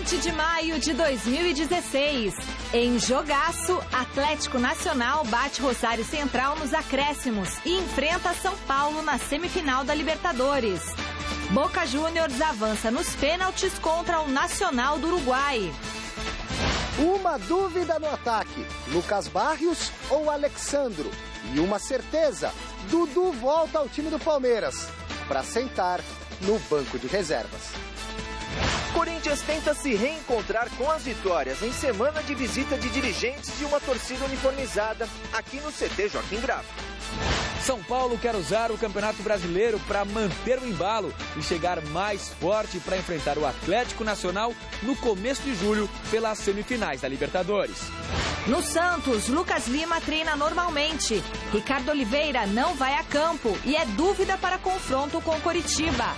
7 de maio de 2016. Em jogaço, Atlético Nacional bate Rosário Central nos acréscimos e enfrenta São Paulo na semifinal da Libertadores. Boca Juniors avança nos pênaltis contra o Nacional do Uruguai. Uma dúvida no ataque, Lucas Barrios ou Alexandro? E uma certeza, Dudu volta ao time do Palmeiras para sentar no banco de reservas. Corinthians tenta se reencontrar com as vitórias em semana de visita de dirigentes de uma torcida uniformizada aqui no CT Joaquim Grava. São Paulo quer usar o Campeonato Brasileiro para manter o embalo e chegar mais forte para enfrentar o Atlético Nacional no começo de julho pelas semifinais da Libertadores. No Santos, Lucas Lima treina normalmente. Ricardo Oliveira não vai a campo e é dúvida para confronto com o Coritiba.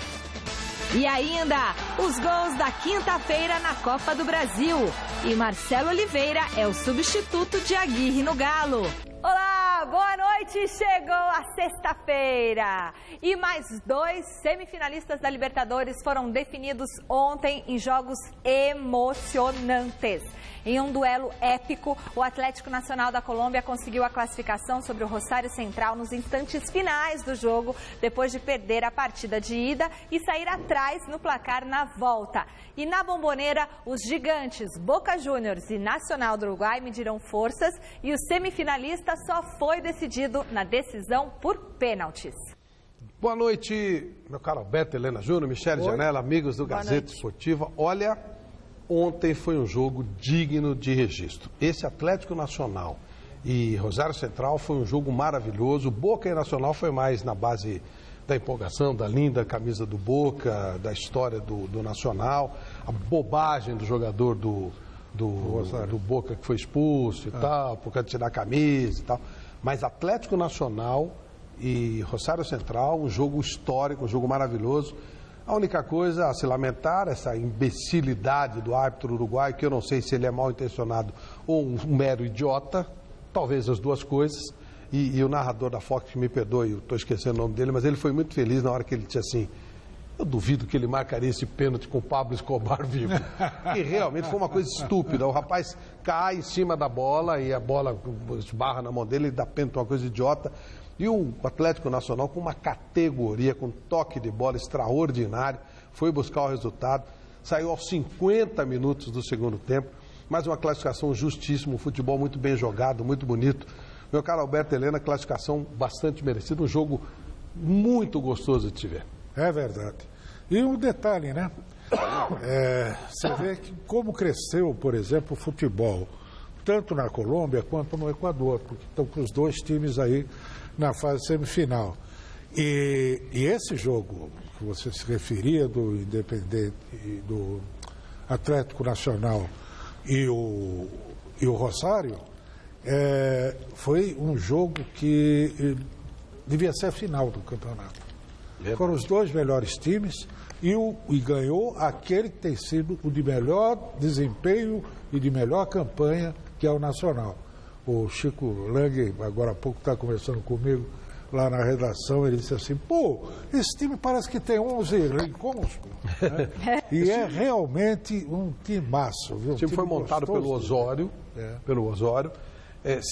E ainda, os gols da quinta-feira na Copa do Brasil. E Marcelo Oliveira é o substituto de Aguirre no Galo. Olá, boa noite, chegou a sexta-feira. E mais 2 semifinalistas da Libertadores foram definidos ontem em jogos emocionantes. Em um duelo épico, o Atlético Nacional da Colômbia conseguiu a classificação sobre o Rosário Central nos instantes finais do jogo, depois de perder a partida de ida e sair atrás no placar na volta. E na Bomboneira, os gigantes Boca Juniors e Nacional do Uruguai mediram forças e o semifinalista só foi decidido na decisão por pênaltis. Boa noite, meu caro Alberto, Helena Júnior, Michele Janela, amigos do Gazeta Esportiva. Olha, ontem foi um jogo digno de registro. Esse Atlético Nacional e Rosário Central foi um jogo maravilhoso. Boca e Nacional foi mais na base da empolgação, da linda camisa do Boca, da história do Nacional, a bobagem do jogador do Boca que foi expulso e tal, por causa de tirar a camisa e tal. Mas Atlético Nacional e Rosário Central, um jogo histórico, um jogo maravilhoso. A única coisa a se lamentar, essa imbecilidade do árbitro uruguaio, que eu não sei se ele é mal intencionado ou um mero idiota, talvez as duas coisas. E o narrador da Fox, que me perdoe, eu estou esquecendo o nome dele, mas ele foi muito feliz na hora que ele disse assim: eu duvido que ele marcaria esse pênalti com o Pablo Escobar vivo. E realmente foi uma coisa estúpida. O rapaz cai em cima da bola e a bola esbarra na mão dele, ele dá pênalti, uma coisa idiota. E o Atlético Nacional, com uma categoria, com toque de bola extraordinário, foi buscar o resultado, saiu aos 50 minutos do segundo tempo, mas uma classificação justíssima, um futebol muito bem jogado, muito bonito. Meu caro Alberto, Helena, classificação bastante merecida, um jogo muito gostoso de te ver. É verdade. E um detalhe, né? Você vê que como cresceu, por exemplo, o futebol, tanto na Colômbia quanto no Equador, porque estão com os 2 times aí na fase semifinal. E esse jogo que você se referia do Independente, do Atlético Nacional e o Rosário, foi um jogo que devia ser a final do campeonato. Foram os 2 melhores times e ganhou aquele que tem sido o de melhor desempenho e de melhor campanha, que é o Nacional. O Chico Lang, agora há pouco, está conversando comigo lá na redação, ele disse assim: pô, esse time parece que tem 11 elencos, né? E é realmente um timaço, viu? O time foi montado pelo Osório,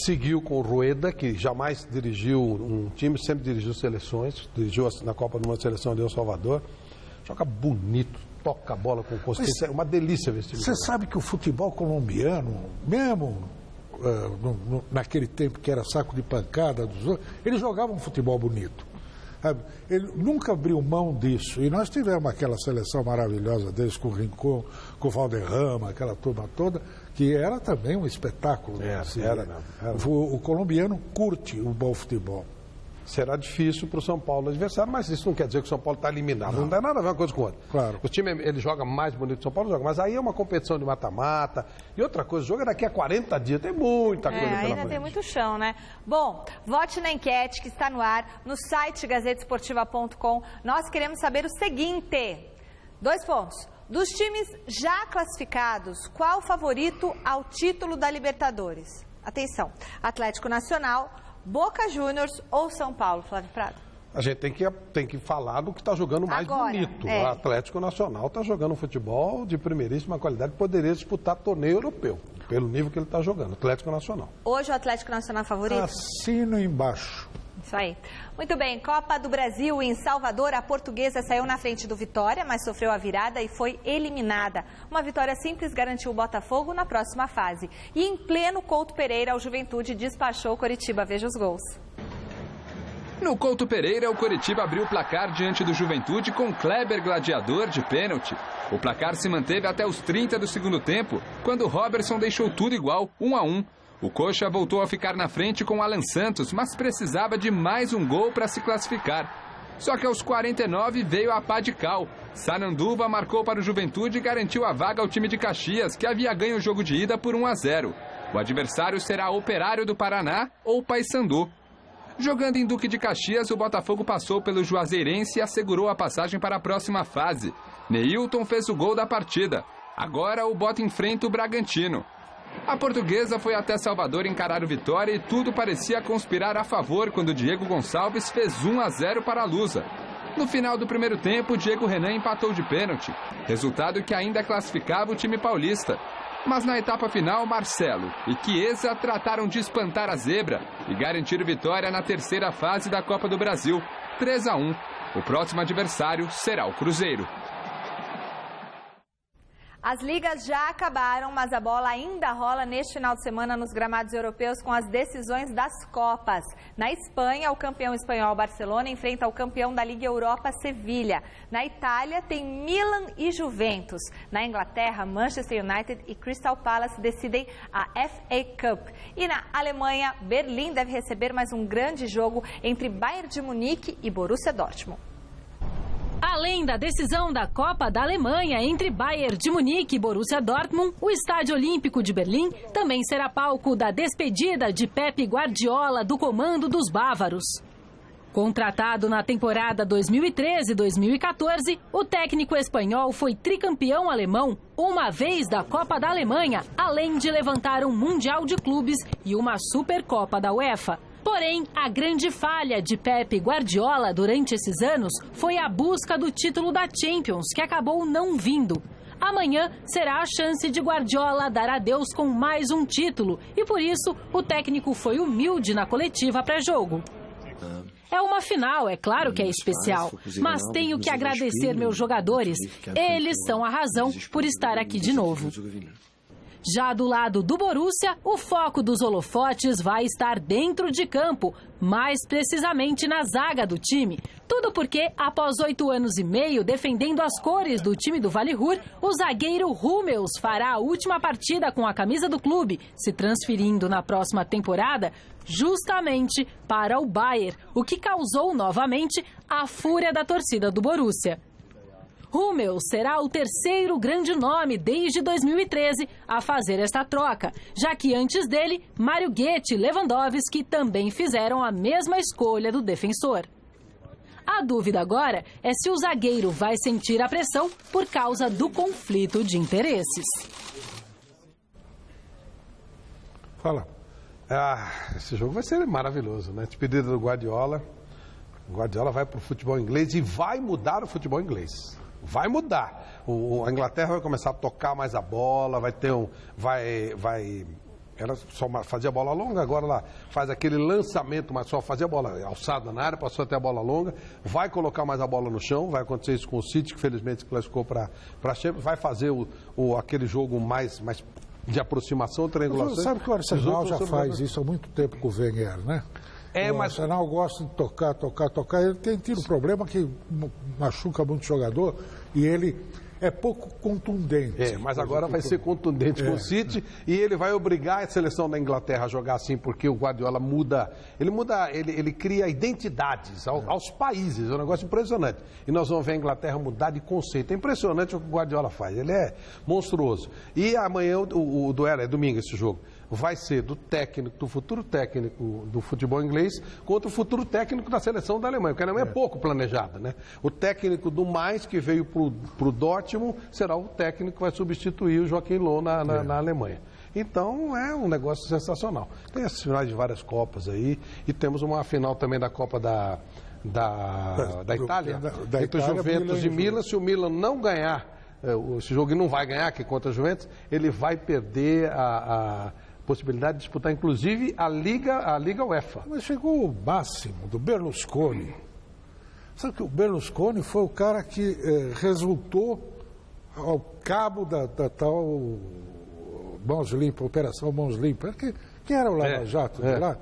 seguiu com o Rueda, que jamais dirigiu um time, sempre dirigiu seleções, dirigiu na Copa de uma seleção de El Salvador, joga bonito, toca a bola com consistência, é uma delícia ver esse time. Você sabe que o futebol colombiano, mesmo naquele tempo que era saco de pancada dos outros, eles jogavam um futebol bonito. Sabe? Ele nunca abriu mão disso. E nós tivemos aquela seleção maravilhosa deles com o Rincón, com o Valderrama, aquela turma toda, que era também um espetáculo. O colombiano curte o bom futebol. Será difícil para o São Paulo adversário, mas isso não quer dizer que o São Paulo está eliminado. Não dá nada a ver uma coisa com outra. Claro. O time, ele joga mais bonito que o São Paulo, joga, mas aí é uma competição de mata-mata. E outra coisa, o jogo é daqui a 40 dias, tem muita coisa pela frente. Ainda tem muito chão, né? Bom, vote na enquete que está no ar, no site gazetesportiva.com. Nós queremos saber o seguinte: 2 pontos. Dos times já classificados, qual o favorito ao título da Libertadores? Atenção, Atlético Nacional, Boca Juniors ou São Paulo, Flávio Prado? A gente tem que falar do que está jogando mais bonito. O Atlético Nacional está jogando um futebol de primeiríssima qualidade, poderia disputar torneio europeu, pelo nível que ele está jogando, Atlético Nacional. Hoje o Atlético Nacional é favorito? Assino embaixo. Isso aí. Muito bem, Copa do Brasil em Salvador, a Portuguesa saiu na frente do Vitória, mas sofreu a virada e foi eliminada. Uma vitória simples garantiu o Botafogo na próxima fase. E em pleno Couto Pereira, o Juventude despachou o Coritiba. Veja os gols. No Couto Pereira, o Coritiba abriu o placar diante do Juventude com Kleber Gladiador de pênalti. O placar se manteve até os 30 do segundo tempo, quando Robertson deixou tudo igual, 1-1. O Coxa voltou a ficar na frente com Alan Santos, mas precisava de mais um gol para se classificar. Só que aos 49 veio a pá de cal. Sananduva marcou para o Juventude e garantiu a vaga ao time de Caxias, que havia ganho o jogo de ida por 1-0. O adversário será Operário do Paraná ou Paysandu. Jogando em Duque de Caxias, o Botafogo passou pelo Juazeirense e assegurou a passagem para a próxima fase. Neilton fez o gol da partida. Agora o Bota enfrenta o Bragantino. A Portuguesa foi até Salvador encarar o Vitória e tudo parecia conspirar a favor quando Diego Gonçalves fez 1-0 para a Lusa. No final do primeiro tempo, Diego Renan empatou de pênalti, resultado que ainda classificava o time paulista. Mas na etapa final, Marcelo e Chiesa trataram de espantar a zebra e garantir vitória na terceira fase da Copa do Brasil, 3-1. O próximo adversário será o Cruzeiro. As ligas já acabaram, mas a bola ainda rola neste final de semana nos gramados europeus com as decisões das Copas. Na Espanha, o campeão espanhol Barcelona enfrenta o campeão da Liga Europa, Sevilha. Na Itália, tem Milan e Juventus. Na Inglaterra, Manchester United e Crystal Palace decidem a FA Cup. E na Alemanha, Berlim deve receber mais um grande jogo entre Bayern de Munique e Borussia Dortmund. Além da decisão da Copa da Alemanha entre Bayern de Munique e Borussia Dortmund, o Estádio Olímpico de Berlim também será palco da despedida de Pep Guardiola do comando dos bávaros. Contratado na temporada 2013-2014, o técnico espanhol foi tricampeão alemão, uma vez da Copa da Alemanha, além de levantar um Mundial de Clubes e uma Supercopa da UEFA. Porém, a grande falha de Pep Guardiola durante esses anos foi a busca do título da Champions, que acabou não vindo. Amanhã será a chance de Guardiola dar adeus com mais um título e, por isso, o técnico foi humilde na coletiva pré-jogo. É uma final, é claro que é especial, mas tenho que agradecer meus jogadores. Eles são a razão por estar aqui de novo. Já do lado do Borussia, o foco dos holofotes vai estar dentro de campo, mais precisamente na zaga do time. Tudo porque, após 8 anos e meio defendendo as cores do time do Vale Ruhr, o zagueiro Hummels fará a última partida com a camisa do clube, se transferindo na próxima temporada justamente para o Bayern, o que causou novamente a fúria da torcida do Borussia. Hummels será o terceiro grande nome desde 2013 a fazer esta troca, já que antes dele, Mário Götze e Lewandowski também fizeram a mesma escolha do defensor. A dúvida agora é se o zagueiro vai sentir a pressão por causa do conflito de interesses. Fala. Esse jogo vai ser maravilhoso, né? Despedida do Guardiola. O Guardiola vai para o futebol inglês e vai mudar o futebol inglês. Vai mudar. A Inglaterra vai começar a tocar mais a bola, vai ter ela só fazia bola longa, agora ela faz aquele lançamento, mas só fazia bola alçada na área, passou até a bola longa, vai colocar mais a bola no chão, vai acontecer isso com o City, que felizmente se classificou para a Champions, vai fazer aquele jogo mais de aproximação, triangulação. Você sabe que o Arsenal já faz isso há muito tempo com o Wenger, né? O Arsenal gosta de tocar. Ele tem tido um problema que machuca muito o jogador e ele é pouco contundente. Mas agora vai ser contundente com o City e ele vai obrigar a seleção da Inglaterra a jogar assim, porque o Guardiola ele cria identidades aos países, é um negócio impressionante. E nós vamos ver a Inglaterra mudar de conceito. É impressionante o que o Guardiola faz, ele é monstruoso. E amanhã o duelo, é domingo esse jogo, vai ser do futuro técnico do futebol inglês contra o futuro técnico da seleção da Alemanha, porque a Alemanha é pouco planejada, né? O técnico do Mais, que veio para o Dortmund, será o técnico que vai substituir o Joachim Löw na Alemanha. Então, é um negócio sensacional. Tem as finais de várias Copas aí, e temos uma final também da Copa da Itália, da entre Itália, Juventus e Milan. Se o Milan não ganhar, esse jogo não vai ganhar, que é contra a Juventus, ele vai perder a possibilidade de disputar, inclusive, a Liga UEFA. Mas chegou o máximo do Berlusconi. Sabe que o Berlusconi foi o cara que resultou ao cabo da tal Mãos Limpas, Operação Mãos Limpas, que era o Lava Jato de lá,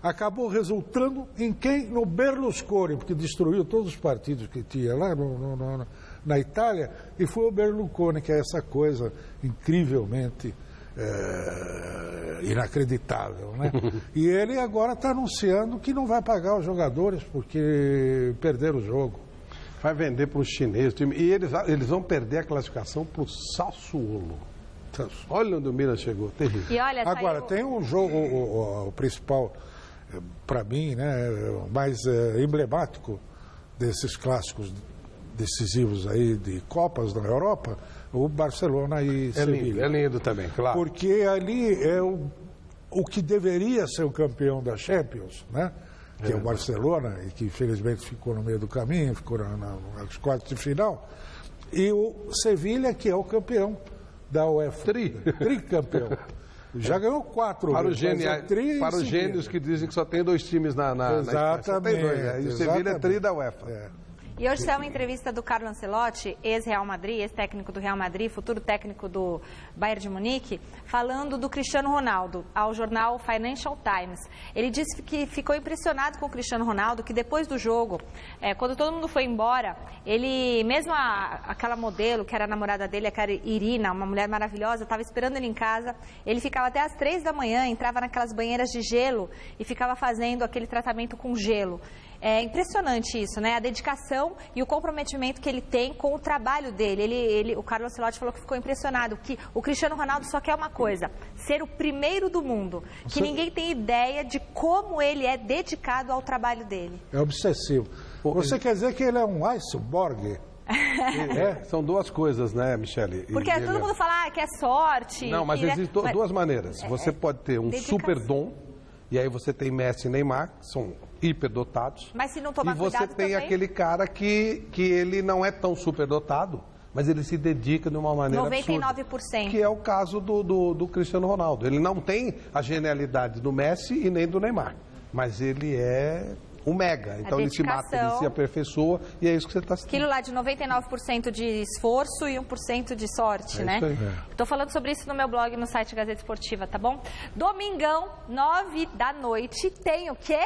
acabou resultando em quem? No Berlusconi, porque destruiu todos os partidos que tinha lá na Itália, e foi o Berlusconi, que é essa coisa incrivelmente inacreditável, né? E ele agora está anunciando que não vai pagar os jogadores porque perderam o jogo. Vai vender para os chineses. E eles vão perder a classificação para o Sassuolo. Olha onde o Milan chegou, terrível. E olha, agora, tem um jogo, o principal, para mim, né, mais emblemático desses clássicos decisivos aí de Copas na Europa, o Barcelona e Sevilha. É lindo também, claro. Porque ali é o que deveria ser o campeão da Champions, né? Que é o Barcelona, e que infelizmente ficou no meio do caminho, ficou nas quartas de final. E o Sevilha, que é o campeão da UEFA. Tricampeão. Já ganhou 4 para os gênios que dizem que só tem 2 times na Exatamente. Só tem 2, E o Sevilha é tri da UEFA. E hoje saiu uma entrevista do Carlo Ancelotti, ex-Real Madrid, ex-técnico do Real Madrid, futuro técnico do Bayern de Munique, falando do Cristiano Ronaldo ao jornal Financial Times. Ele disse que ficou impressionado com o Cristiano Ronaldo, que depois do jogo, quando todo mundo foi embora, ele, mesmo aquela modelo que era a namorada dele, a Irina, uma mulher maravilhosa, estava esperando ele em casa. Ele ficava até às 3 da manhã, entrava naquelas banheiras de gelo e ficava fazendo aquele tratamento com gelo. É impressionante isso, né? A dedicação e o comprometimento que ele tem com o trabalho dele. O Carlo Ancelotti falou que ficou impressionado, que o Cristiano Ronaldo só quer uma coisa, ser o primeiro do mundo, que ninguém tem ideia de como ele é dedicado ao trabalho dele. É obsessivo. Você quer dizer que ele é um iceberg? São 2 coisas, né, Michele? Porque todo mundo fala que é sorte. Não, mas existem 2 maneiras. Você pode ter um super dom, e aí você tem Messi e Neymar, que são hiperdotados. Mas se não tomar cuidado também... E você tem aquele cara que ele não é tão superdotado, mas ele se dedica de uma maneira 99%. Absurda, que é o caso do Cristiano Ronaldo. Ele não tem a genialidade do Messi e nem do Neymar, mas ele é um mega. Então ele se mata, ele se aperfeiçoa, e é isso que você está citando. Aquilo lá de 99% de esforço e 1% de sorte, né? Estou falando sobre isso no meu blog, no site Gazeta Esportiva, tá bom? Domingão, 9 da noite, tem o quê?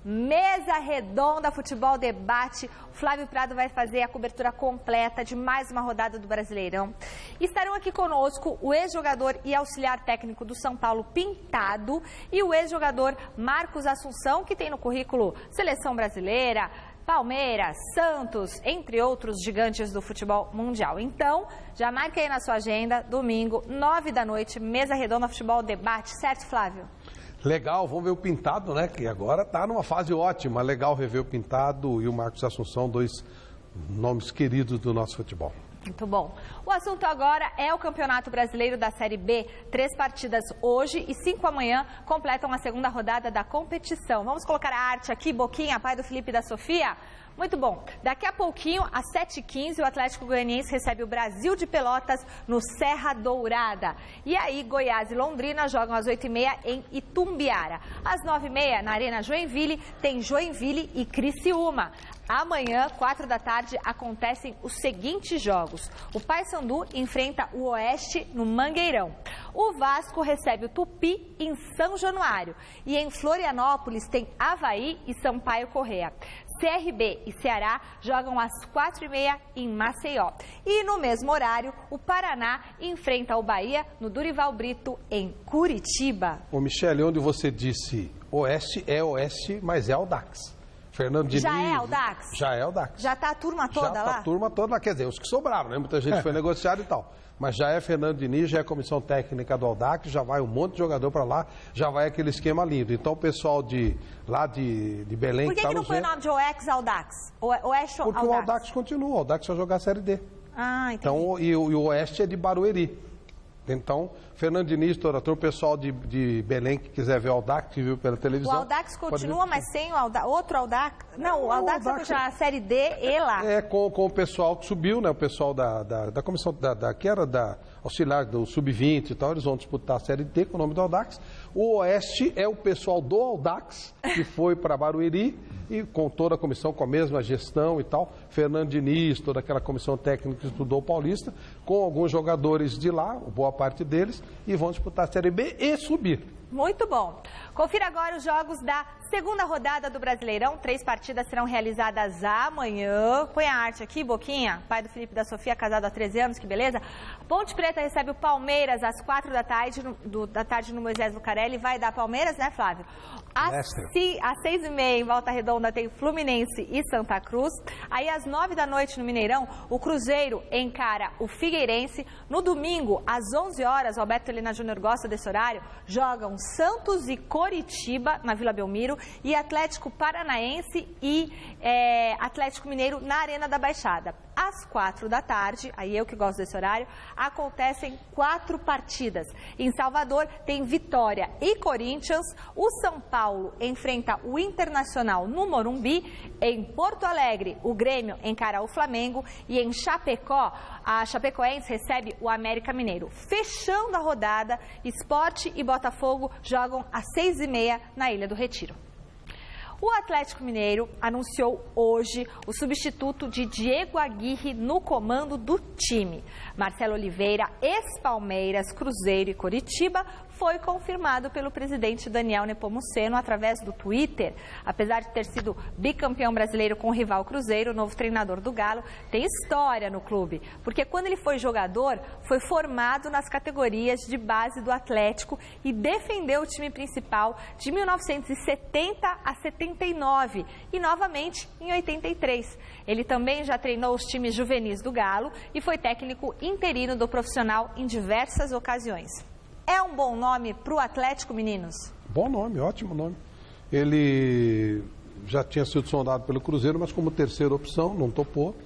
Mesa Redonda Futebol Debate. O Flávio Prado vai fazer a cobertura completa de mais uma rodada do Brasileirão. Estarão aqui conosco o ex-jogador e auxiliar técnico do São Paulo, Pintado, e o ex-jogador Marcos Assunção, que tem no currículo Seleção Brasileira, Palmeiras, Santos, entre outros gigantes do futebol mundial. Então, já marque aí na sua agenda, domingo, 9 da noite, Mesa Redonda Futebol Debate. Certo, Flávio? Legal, vamos ver o Pintado, né? Que agora está numa fase ótima. Legal rever o Pintado e o Marcos Assunção, 2 nomes queridos do nosso futebol. Muito bom. O assunto agora é o Campeonato Brasileiro da Série B. 3 partidas hoje e 5 amanhã completam a segunda rodada da competição. Vamos colocar a arte aqui, Boquinha, pai do Felipe e da Sofia? Muito bom. Daqui a pouquinho, às 7h15, o Atlético Goianiense recebe o Brasil de Pelotas no Serra Dourada. E aí, Goiás e Londrina jogam às 8h30 em Itumbiara. Às 9h30, na Arena Joinville, tem Joinville e Criciúma. Amanhã, 4 da tarde, acontecem os seguintes jogos. O Paysandu enfrenta o Oeste no Mangueirão. O Vasco recebe o Tupi em São Januário. E em Florianópolis tem Avaí e Sampaio Corrêa. CRB e Ceará jogam às 4h30 em Maceió. E no mesmo horário, o Paraná enfrenta o Bahia no Durival Brito, em Curitiba. Ô Michele, onde você disse Oeste, mas é Audax. Fernando Diniz. Já é Audax? Já é Audax. Já está a turma toda lá? Já está a turma toda lá, quer dizer, os que sobraram, né? Muita gente foi negociada e tal. Mas já é Fernando Diniz, já é a comissão técnica do Audax, já vai um monte de jogador para lá, já vai aquele esquema lindo. Então o pessoal lá de Belém... Por que não foi o nome de OX Audax? Oeste Audax? Porque o Audax continua, o Audax vai jogar a Série D. Ah, entendi. Então, e o Oeste é de Barueri. Então, Fernando Diniz, o pessoal de Belém que quiser ver o Audax, que viu pela televisão... O Audax continua, mas sem o outro Audax? Não, o Audax vai continuar a Série D e lá. Com o pessoal que subiu, né? O pessoal da comissão, que era da auxiliar do Sub-20 e tal, eles vão disputar a Série D com o nome do Audax. O Oeste é o pessoal do Audax, que foi para Barueri, e com toda a comissão, com a mesma gestão e tal, Fernando Diniz, toda aquela comissão técnica que estudou o Paulista, com alguns jogadores de lá, boa parte deles, e vão disputar a Série B e subir. Muito bom. Confira agora os jogos da segunda rodada do Brasileirão. 3 partidas serão realizadas amanhã. Põe a arte aqui, Boquinha, pai do Felipe e da Sofia, casado há 13 anos, que beleza. Ponte Preta recebe o Palmeiras às 4 da tarde no Moisés Lucarelli. Vai dar Palmeiras, né, Flávio? Às 6h30 em Volta Redonda tem Fluminense e Santa Cruz. Aí às 9 da noite no Mineirão, o Cruzeiro encara o Figueirense. No domingo, às 11 horas, o Alberto Helena Júnior gosta desse horário, jogam Santos e Coritiba na Vila Belmiro e Atlético Paranaense e Atlético Mineiro na Arena da Baixada. Às 4 da tarde, aí eu que gosto desse horário, acontecem 4 partidas. Em Salvador tem Vitória e Corinthians, o São Paulo enfrenta o Internacional no Morumbi, em Porto Alegre o Grêmio encara o Flamengo e em Chapecó, a Chapecoense recebe o América Mineiro. Fechando a rodada, Sport e Botafogo jogam às 6h30 na Ilha do Retiro. O Atlético Mineiro anunciou hoje o substituto de Diego Aguirre no comando do time. Marcelo Oliveira, ex-Palmeiras, Cruzeiro e Coritiba, foi confirmado pelo presidente Daniel Nepomuceno através do Twitter. Apesar de ter sido bicampeão brasileiro com o rival Cruzeiro, o novo treinador do Galo tem história no clube, porque quando ele foi jogador, foi formado nas categorias de base do Atlético e defendeu o time principal de 1970 a 79 e novamente em 83. Ele também já treinou os times juvenis do Galo e foi técnico interino do profissional em diversas ocasiões. É um bom nome para o Atlético, meninos? Bom nome, ótimo nome. Ele já tinha sido sondado pelo Cruzeiro, mas como terceira opção, não topou.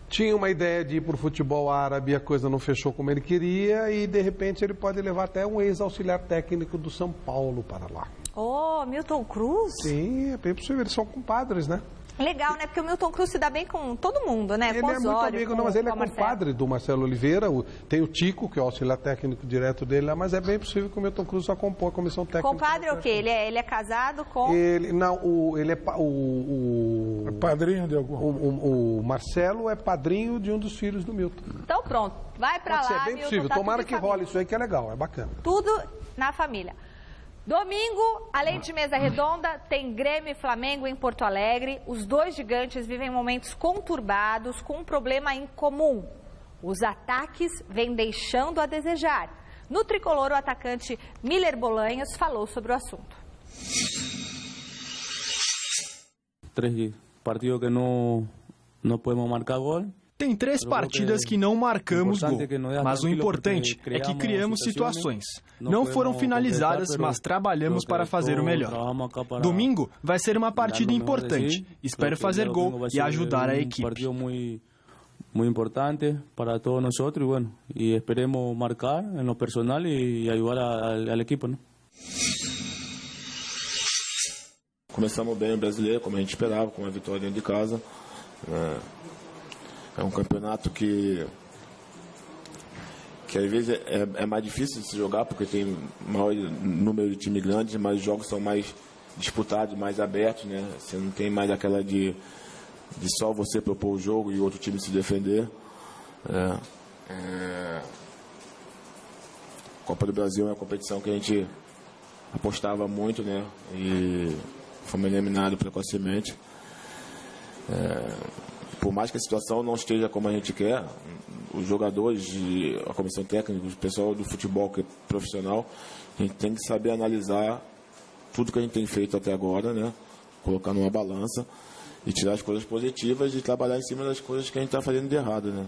Tinha uma ideia de ir para o futebol árabe, a coisa não fechou como ele queria e, de repente, ele pode levar até um ex-auxiliar técnico do São Paulo para lá. Oh, Milton Cruz? Sim, é bem possível, eles são compadres, né? Legal, né? Porque o Milton Cruz se dá bem com todo mundo, né? Ele com é muito amigo, não, mas ele é compadre do Marcelo Oliveira. Tem o Tico, que é o auxiliar técnico direto dele lá, mas é bem possível que o Milton Cruz só compõe a comissão técnica. Compadre é o quê? Ele é casado com... Ele é padrinho de algum. O Marcelo é padrinho de um dos filhos do Milton. Então pronto, vai pra lá, Pode ser, bem Milton, possível. tá Tomara que role isso aí, que é legal, é bacana. Tudo na família. Domingo, além de mesa redonda, tem Grêmio e Flamengo em Porto Alegre. Os dois gigantes vivem momentos conturbados com um problema em comum. Os ataques vêm deixando a desejar. No tricolor, o atacante Miller Bolanhos falou sobre o assunto. 3 partidos que não podemos marcar gol. Tem 3 partidas que não marcamos gol, mas o importante é que criamos situações. Não foram finalizadas, mas trabalhamos para fazer o melhor. Domingo vai ser uma partida importante. Espero fazer gol e ajudar a equipe. Muito importante para todos nós e esperemos marcar no personal e ajudar a equipe. Começamos bem o brasileiro, como a gente esperava, com uma vitória dentro de casa. É um campeonato que às vezes é mais difícil de se jogar, porque tem maior número de time grandes, mas os jogos são mais disputados, mais abertos, né? Você não tem mais aquela de só você propor o jogo e o outro time se defender. Copa do Brasil é uma competição que a gente apostava muito, né? E fomos eliminados precocemente. Por mais que a situação não esteja como a gente quer, os jogadores, a comissão técnica, o pessoal do futebol que é profissional, a gente tem que saber analisar tudo que a gente tem feito até agora, né? Colocar numa balança e tirar as coisas positivas e trabalhar em cima das coisas que a gente está fazendo de errado, né?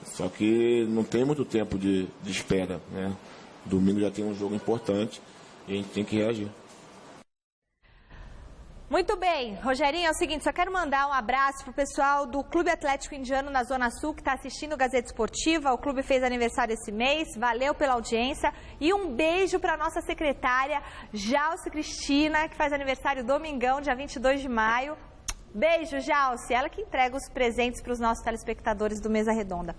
Só que não tem muito tempo de espera, né? Domingo já tem um jogo importante e a gente tem que reagir. Muito bem, Rogerinho, é o seguinte, só quero mandar um abraço pro pessoal do Clube Atlético Indiano na Zona Sul, que está assistindo o Gazeta Esportiva. O clube fez aniversário esse mês, valeu pela audiência. E um beijo para nossa secretária, Jalce Cristina, que faz aniversário domingão, dia 22 de maio. Beijo, Jalce, ela que entrega os presentes para os nossos telespectadores do Mesa Redonda.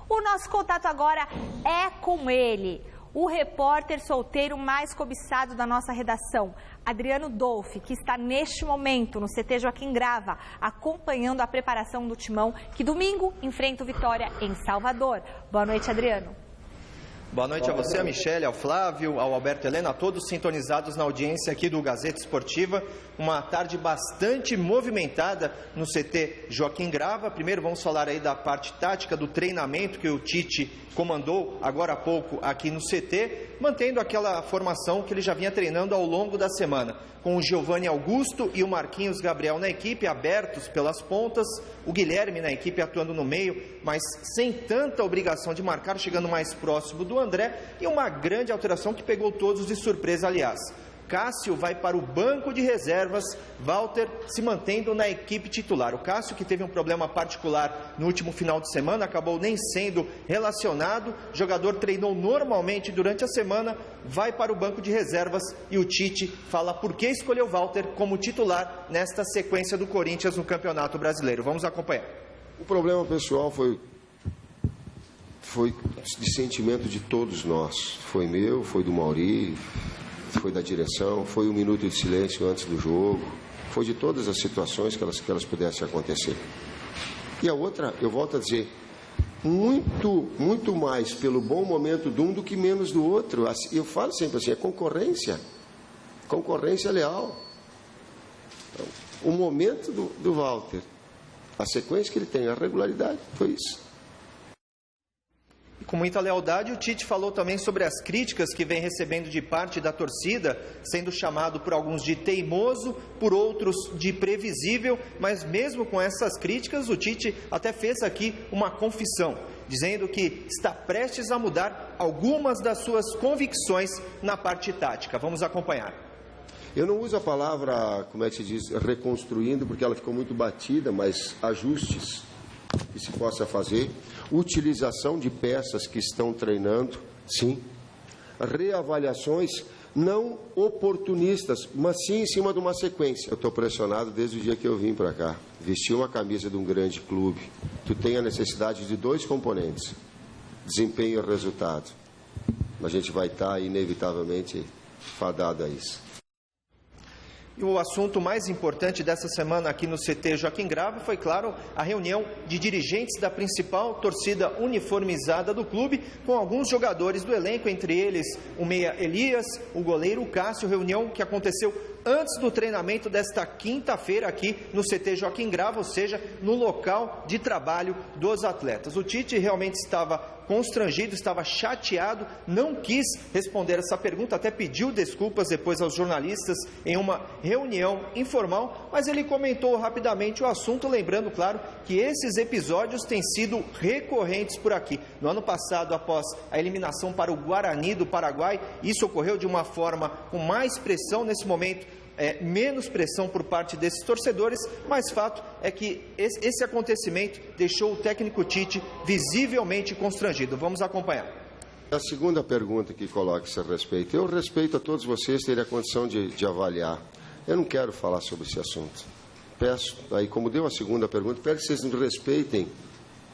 O nosso contato agora é com ele, o repórter solteiro mais cobiçado da nossa redação, Adriano Dolfi, que está neste momento no CT Joaquim Grava, acompanhando a preparação do Timão, que domingo enfrenta o Vitória em Salvador. Boa noite, Adriano. Boa noite a você, a Michele, ao Flávio, ao Alberto Helena, a todos sintonizados na audiência aqui do Gazeta Esportiva. Uma tarde bastante movimentada no CT Joaquim Grava. Primeiro vamos falar aí da parte tática do treinamento que o Tite comandou agora há pouco aqui no CT, mantendo aquela formação que ele já vinha treinando ao longo da semana, com o Giovani Augusto e o Marquinhos Gabriel na equipe, abertos pelas pontas, o Guilherme na equipe atuando no meio, mas sem tanta obrigação de marcar, chegando mais próximo do André, e uma grande alteração que pegou todos de surpresa, aliás. Cássio vai para o banco de reservas, Walter se mantendo na equipe titular. O Cássio, que teve um problema particular no último final de semana, acabou nem sendo relacionado. O jogador treinou normalmente durante a semana, vai para o banco de reservas e o Tite fala por que escolheu Walter como titular nesta sequência do Corinthians no Campeonato Brasileiro. Vamos acompanhar. O problema pessoal foi de sentimento de todos nós. Foi meu, foi do Mauri, foi da direção, foi um minuto de silêncio antes do jogo, foi de todas as situações que elas pudessem acontecer. E a outra, eu volto a dizer, muito mais pelo bom momento de um do que menos do outro. Eu falo sempre assim, é concorrência leal. Então, o momento do Walter, a sequência que ele tem, a regularidade, foi isso. Com muita lealdade, o Tite falou também sobre as críticas que vem recebendo de parte da torcida, sendo chamado por alguns de teimoso, por outros de previsível, mas mesmo com essas críticas, o Tite até fez aqui uma confissão, dizendo que está prestes a mudar algumas das suas convicções na parte tática. Vamos acompanhar. Eu não uso a palavra, como é que se diz, reconstruindo, porque ela ficou muito batida, mas ajustes que se possa fazer, utilização de peças que estão treinando, sim, reavaliações não oportunistas, mas sim em cima de uma sequência. Eu estou pressionado desde o dia que eu vim para cá. Vestir uma camisa de um grande clube, tu tem a necessidade de 2 componentes, desempenho e resultado. A gente vai estar inevitavelmente fadado a isso. E o assunto mais importante dessa semana aqui no CT Joaquim Grava foi, claro, a reunião de dirigentes da principal torcida uniformizada do clube, com alguns jogadores do elenco, entre eles o meia Elias, o goleiro Cássio, reunião que aconteceu antes do treinamento desta quinta-feira aqui no CT Joaquim Grava, ou seja, no local de trabalho dos atletas. O Tite realmente estava constrangido, estava chateado, não quis responder essa pergunta, até pediu desculpas depois aos jornalistas em uma reunião informal, mas ele comentou rapidamente o assunto, lembrando, claro, que esses episódios têm sido recorrentes por aqui. No ano passado, após a eliminação para o Guarani do Paraguai, isso ocorreu de uma forma com mais pressão. Nesse momento, menos pressão por parte desses torcedores, mas fato é que esse acontecimento deixou o técnico Tite visivelmente constrangido. Vamos acompanhar. A segunda pergunta que coloca esse respeito. Eu respeito a todos vocês terem a condição de avaliar. Eu não quero falar sobre esse assunto. Peço, aí como deu a segunda pergunta, peço que vocês me respeitem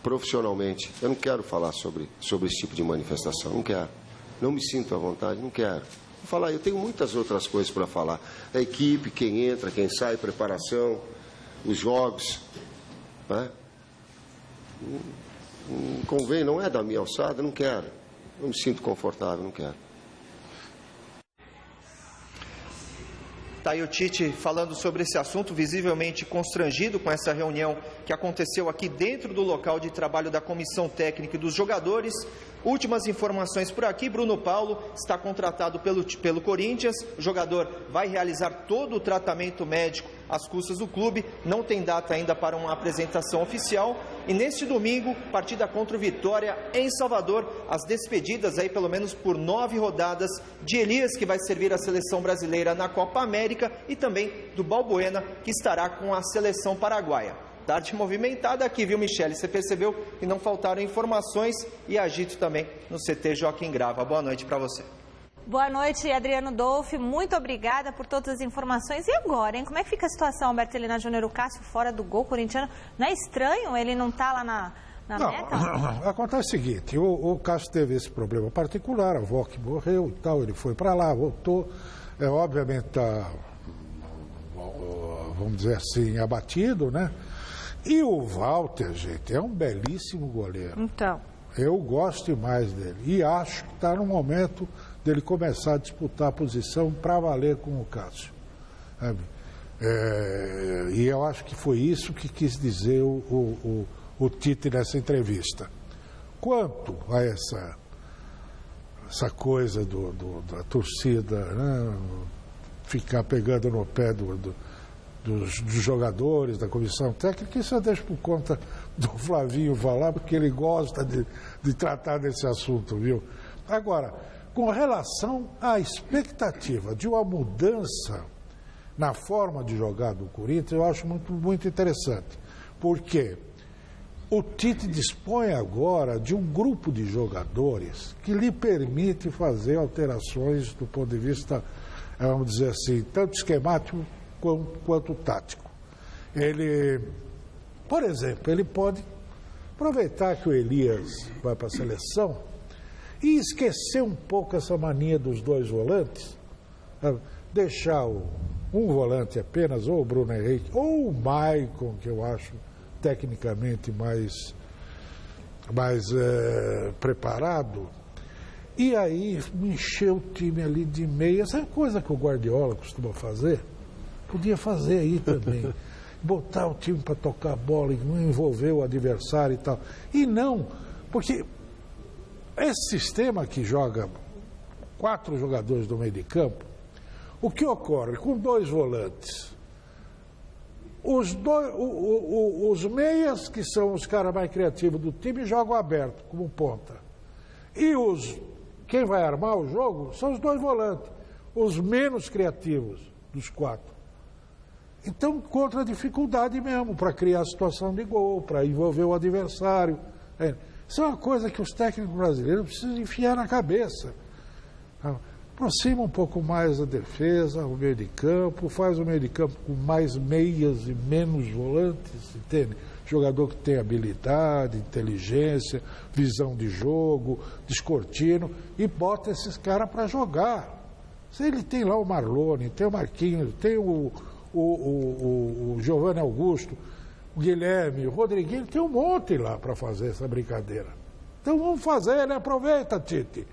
profissionalmente. Eu não quero falar sobre esse tipo de manifestação, não quero. Não me sinto à vontade, não quero. Vou falar, eu tenho muitas outras coisas para falar. A equipe, quem entra, quem sai, preparação, os jogos. Né? Não convém, não é da minha alçada, não quero. Não me sinto confortável, não quero. Está aí o Tite falando sobre esse assunto, visivelmente constrangido com essa reunião que aconteceu aqui dentro do local de trabalho da comissão técnica e dos jogadores. Últimas informações por aqui, Bruno Paulo está contratado pelo Corinthians, o jogador vai realizar todo o tratamento médico às custas do clube. Não tem data ainda para uma apresentação oficial. E neste domingo, partida contra o Vitória em Salvador, as despedidas aí pelo menos por 9 rodadas de Elias, que vai servir a seleção brasileira na Copa América, e também do Balbuena, que estará com a seleção paraguaia. Tarde movimentada aqui, viu, Michele? Você percebeu que não faltaram informações e agito também no CT Joaquim Grava. Boa noite para você. Boa noite, Adriano Dolfi. Muito obrigada por todas as informações. E agora, hein? Como é que fica a situação, Alberto Helena Júnior? O Cássio fora do gol corintiano. Não é estranho ele não estar lá na meta? Acontece o seguinte, o Cássio teve esse problema particular, a avó que morreu e tal, ele foi para lá, voltou. Obviamente está, vamos dizer assim, abatido, né? E o Walter, gente, é um belíssimo goleiro. Então. Eu gosto demais dele. E acho que está no momento dele começar a disputar a posição para valer com o Cássio. E eu acho que foi isso que quis dizer o Tite nessa entrevista. Quanto a essa coisa da torcida, né, ficar pegando no pé dos jogadores, da comissão técnica, isso eu deixo por conta do Flavinho falar, porque ele gosta de tratar desse assunto, viu? Agora, com relação à expectativa de uma mudança na forma de jogar do Corinthians, eu acho muito, muito interessante, porque o Tite dispõe agora de um grupo de jogadores que lhe permite fazer alterações do ponto de vista, vamos dizer assim, tanto esquemático quanto tático. Ele, por exemplo, ele pode aproveitar que o Elias vai para a seleção e esquecer um pouco essa mania dos 2 volantes, deixar um volante apenas, ou o Bruno Henrique, ou o Maicon, que eu acho tecnicamente mais preparado, e aí encher o time ali de meia. Essa é coisa que o Guardiola costuma fazer. Podia fazer aí também, botar o time para tocar a bola e não envolver o adversário e tal. E não, porque esse sistema que joga 4 jogadores do meio de campo, o que ocorre com 2 volantes? Os meias, que são os caras mais criativos do time, jogam aberto, como ponta. E quem vai armar o jogo são os 2 volantes, os menos criativos dos 4. Então, contra a dificuldade mesmo, para criar a situação de gol, para envolver o adversário. Isso é uma coisa que os técnicos brasileiros precisam enfiar na cabeça. Aproxima um pouco mais a defesa, o meio de campo, faz o meio de campo com mais meias e menos volantes, entende? Jogador que tem habilidade, inteligência, visão de jogo, descortino, e bota esses caras para jogar. Se ele tem lá o Marlone, tem o Marquinhos, tem o Giovanni Augusto, o Guilherme, o Rodriguinho, tem um monte lá para fazer essa brincadeira. Então vamos fazer, né? Aproveita, Tite.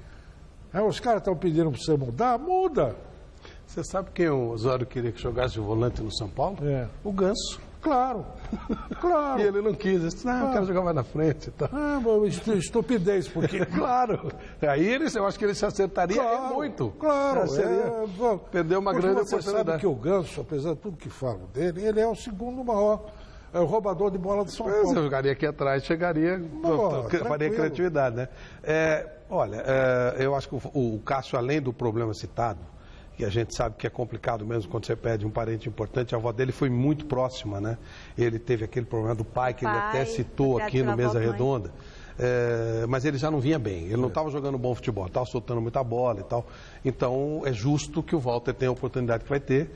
Os caras estão pedindo para você mudar, muda. Você sabe quem o Osório queria que jogasse de volante no São Paulo? O Ganso. Claro. E ele não quis, ele disse, não, eu quero jogar mais na frente e tal. Estupidez, porque... Claro. Aí eu acho que ele se acertaria muito. Claro. Perdeu uma grande oportunidade. Você sabe que o Ganso, apesar de tudo que falam dele, ele é o segundo maior roubador de bola do São Paulo. Você jogaria aqui atrás, chegaria, faria criatividade, né? Eu acho que o Cássio, além do problema citado, que a gente sabe que é complicado mesmo quando você perde um parente importante, a avó dele foi muito próxima, né? Ele teve aquele problema do pai, que ele até citou aqui no Mesa Redonda, mas ele já não vinha bem, ele não estava jogando bom futebol, estava soltando muita bola e tal, então é justo que o Walter tenha a oportunidade que vai ter.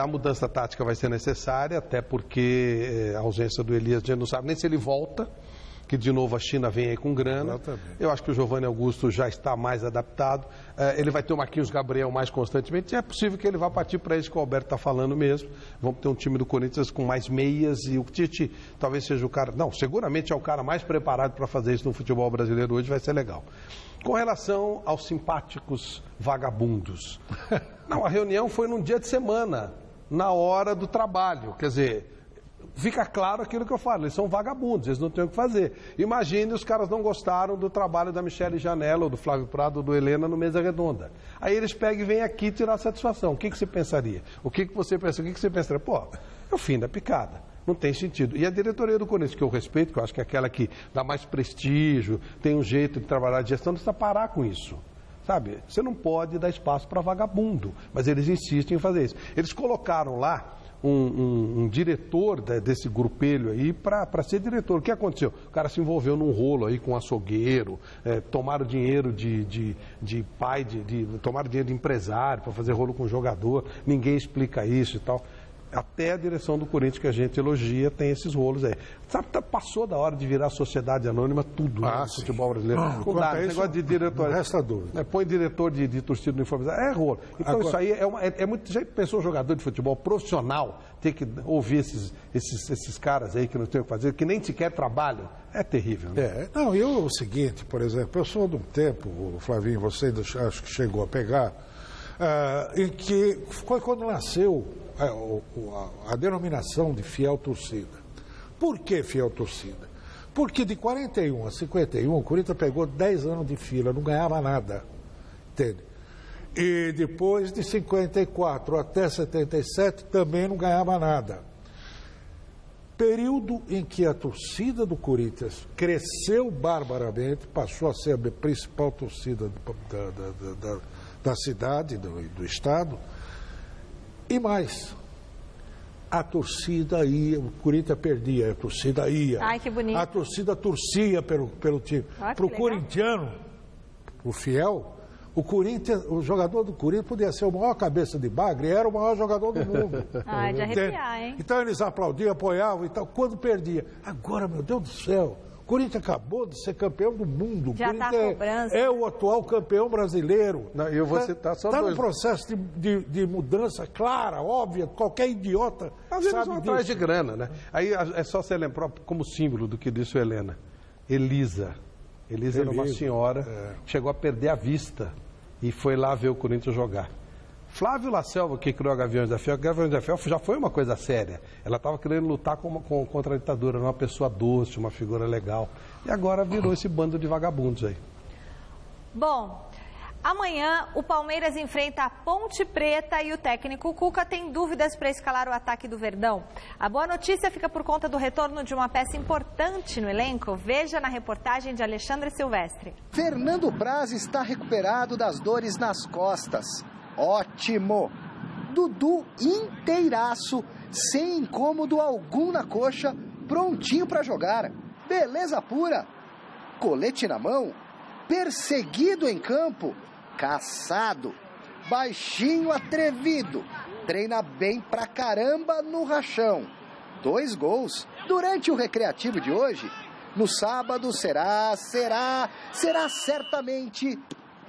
A mudança tática vai ser necessária, até porque a ausência do Elias, a gente não sabe nem se ele volta, que de novo a China vem aí com grana. Exatamente. Eu acho que o Giovanni Augusto já está mais adaptado. Ele vai ter o Marquinhos Gabriel mais constantemente. E é possível que ele vá partir para isso que o Alberto está falando mesmo. Vamos ter um time do Corinthians com mais meias e o Tite talvez seja o cara... Não, seguramente é o cara mais preparado para fazer isso no futebol brasileiro hoje, vai ser legal. Com relação aos simpáticos vagabundos. Não, a reunião foi num dia de semana, na hora do trabalho. Quer dizer... fica claro aquilo que eu falo, eles são vagabundos, eles não têm o que fazer. Imagine os caras não gostaram do trabalho da Michele Janela, ou do Flávio Prado, ou do Helena no Mesa Redonda. Aí eles pegam e vêm aqui tirar satisfação. O que você pensaria? O que você pensa? O que você pensaria? Pô, é o fim da picada. Não tem sentido. E a diretoria do Corinthians, que eu respeito, que eu acho que é aquela que dá mais prestígio, tem um jeito de trabalhar de gestão, precisa parar com isso. Sabe? Você não pode dar espaço para vagabundo, mas eles insistem em fazer isso. Eles colocaram lá um diretor desse grupelho aí para ser diretor. O que aconteceu? O cara se envolveu num rolo aí com um açougueiro, tomaram dinheiro de pai, tomaram dinheiro de empresário para fazer rolo com jogador, ninguém explica isso e tal. Até a direção do Corinthians, que a gente elogia, tem esses rolos aí. Sabe, passou da hora de virar sociedade anônima tudo no futebol brasileiro. Não dá, esse negócio de diretor. Resta dúvida. Põe diretor de torcida uniformizada, é rolo. Então agora, isso aí é muito. Já pensou um jogador de futebol profissional ter que ouvir esses caras aí que não tem o que fazer, que nem sequer trabalham? É terrível, né? Não, e o seguinte, por exemplo, eu sou de um tempo, Flavinho, você acho que chegou a pegar, em que foi quando nasceu a denominação de fiel torcida. Por que fiel torcida? Porque de 41 a 51 o Corinthians pegou 10 anos de fila, não ganhava nada, entende? E depois de 54 até 77 também não ganhava nada. Período em que a torcida do Corinthians cresceu barbaramente, passou a ser a principal torcida da cidade, do estado. E mais, a torcida ia, o Corinthians perdia, a torcida ia. Ai, que bonito. A torcida torcia pelo time. Para o corintiano, o fiel, o jogador do Corinthians podia ser o maior cabeça de bagre, era o maior jogador do mundo. Ai, de arrepiar, hein? Então eles aplaudiam, apoiavam e tal, quando perdia. Agora, meu Deus do céu, o Corinthians acabou de ser campeão do mundo. Já está a cobrança. É o atual campeão brasileiro. Não, eu vou citar só dois. Está num processo de mudança clara, óbvia, qualquer idiota sabe disso. Eles vão atrás de grana, né? Aí é só você lembrar como símbolo do que disse o Helena. Elisa era uma senhora que chegou a perder a vista e foi lá ver o Corinthians jogar. Flávio Lacelva, que criou a Gaviões da Fiel, já foi uma coisa séria. Ela estava querendo lutar contra a ditadura, era uma pessoa doce, uma figura legal. E agora virou esse bando de vagabundos aí. Bom, amanhã o Palmeiras enfrenta a Ponte Preta e o técnico Cuca tem dúvidas para escalar o ataque do Verdão. A boa notícia fica por conta do retorno de uma peça importante no elenco. Veja na reportagem de Alexandre Silvestre. Fernando Praz está recuperado das dores nas costas. Ótimo! Dudu inteiraço, sem incômodo algum na coxa, prontinho para jogar. Beleza pura! Colete na mão, perseguido em campo, caçado, baixinho atrevido, treina bem pra caramba no rachão. 2 gols durante o recreativo de hoje. No sábado será certamente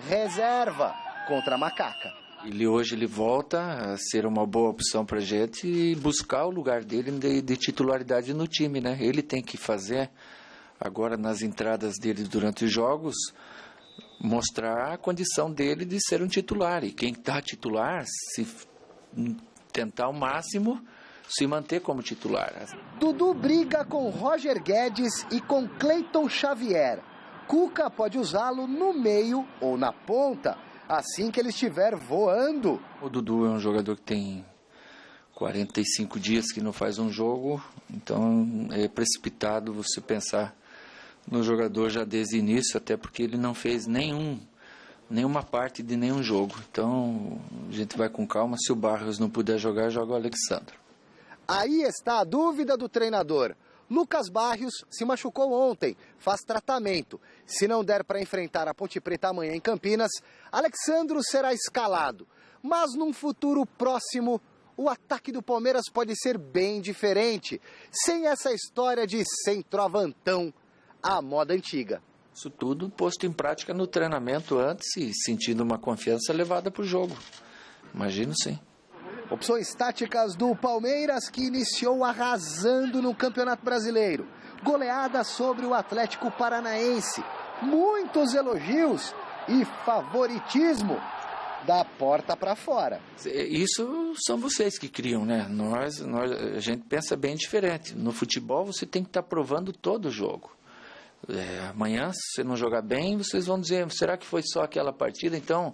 reserva contra a Macaca. Hoje ele volta a ser uma boa opção para a gente e buscar o lugar dele de titularidade no time, né? Ele tem que fazer, agora nas entradas dele durante os jogos, mostrar a condição dele de ser um titular. E quem está titular, se tentar ao máximo, se manter como titular. Dudu briga com Roger Guedes e com Cleiton Xavier. Cuca pode usá-lo no meio ou na ponta, assim que ele estiver voando. O Dudu é um jogador que tem 45 dias que não faz um jogo, então é precipitado você pensar no jogador já desde o início, até porque ele não fez nenhuma parte de nenhum jogo. Então a gente vai com calma, se o Barros não puder jogar, joga o Alexandre. Aí está a dúvida do treinador. Lucas Barrios se machucou ontem, faz tratamento. Se não der para enfrentar a Ponte Preta amanhã em Campinas, Alexandro será escalado. Mas num futuro próximo, o ataque do Palmeiras pode ser bem diferente, sem essa história de centroavantão à moda antiga. Isso tudo posto em prática no treinamento antes e sentindo uma confiança levada para o jogo. Imagino sim. Opções táticas do Palmeiras, que iniciou arrasando no Campeonato Brasileiro. Goleada sobre o Atlético Paranaense. Muitos elogios e favoritismo da porta para fora. Isso são vocês que criam, né? A gente pensa bem diferente. No futebol você tem que estar provando todo o jogo. Amanhã, se você não jogar bem, vocês vão dizer, será que foi só aquela partida? Então,